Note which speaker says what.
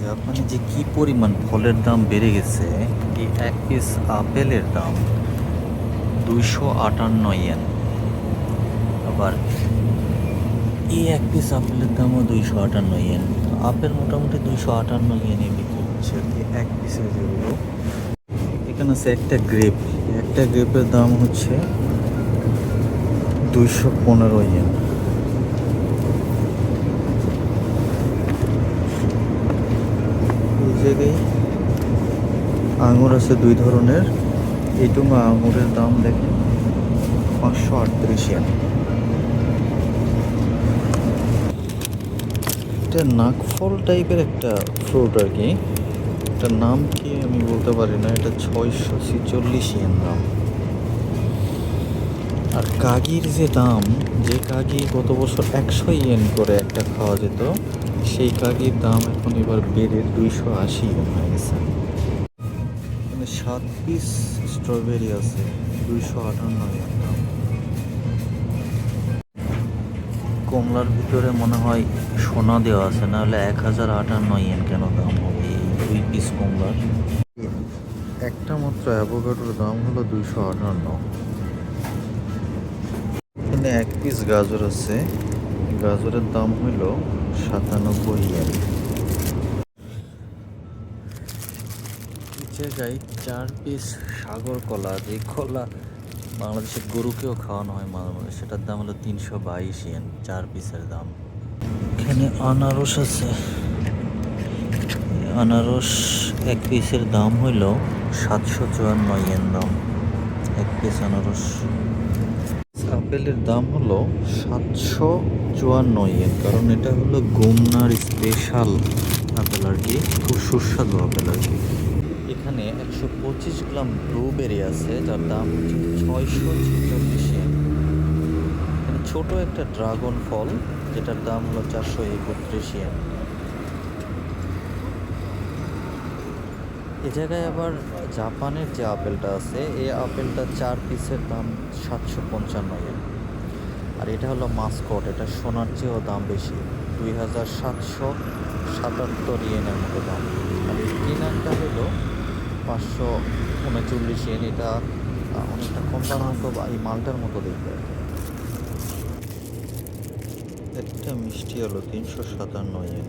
Speaker 1: জাপানে যে কি পরিমাণ ফলের দাম বেড়ে গেছে! এই এক পিস আপেলের দাম 258 ইয়েন। আবার এই এক পিস আপেলের দামও 258 ইয়েন। আপেল মোটামুটি 258 ইয়েনে বিক্রি হচ্ছে আর কি, এক পিসের যেগুলো। এখানে আছে একটা গ্রেপ, একটা গ্রেপের দাম হচ্ছে 215 ইয়েন। এই জায়গায় আঙুর আছে দুই ধরনের। এইটুকু আঙুরের দাম দেখেন 538 ইয়েন। এটা নাকফল টাইপের একটা ফ্রুট আর কি, এটার নাম কি আমি বলতে পারি না। এটা 646 ইয়েন দাম। আর কাগির যে দাম, যে কাগি গত বছর 100 ইয়েন করে একটা খাওয়া যেত, সেই কাগির দাম এখন এবার বেড়ে 280 ইয়েন হয়ে গেছে। মানে 7 পিস স্ট্রবেরি আছে, 258 ইয়েন দাম। কমলার ভিতরে মনে হয় সোনা দেওয়া আছে, না হলে 1058 ইয়েন কেন দাম হবে এই 2 পিস কমলার। একটা মাত্র অ্যাভোকাডোর দাম হলো 258। এখানে এক পিস গাজর আছে, গাজরের দাম হইল 97 ইয়েন। এই জায়গায় 4 পিস সাগর কলা, যে কলা বাংলাদেশের গরুকেও খাওয়ানো হয় মাঝে মাঝে, সেটার দাম হলো 322 ইয়েন, 4 পিসের দাম। এখানে আনারস আছে, আনারস এক পিসের দাম হইল 754 ইয়েন দাম, এক পিস আনারস। আপেলের দাম হলো 754 ইয়েন, কারণ এটা হলো গুমনার স্পেশাল আপেল আর কি, খুব সুস্বাদু আপেল আর কি। এখানে 125 গ্রাম ব্লুবেরি আছে, যার দাম হচ্ছে 646 ইয়েন। এখানে ছোট একটা ড্রাগন ফল, যেটার দাম হলো 431 ইয়েন। এ জায়গায় আবার জাপানের যে আপেলটা আছে, এই আপেলটা 4 পিসের দাম 755 ইয়েন। আর এটা হলো মাস্কট, এটা সোনার চেয়েও দাম বেশি, 2777 ইয়েনের মতো দাম। আর এই কিনারটা হলো 539 ইয়েন। এটা অনেকটা কমলার মতো বা এই মালটার মতো দেখতে আর কি। একটা মিষ্টি হলো 357 ইয়েন।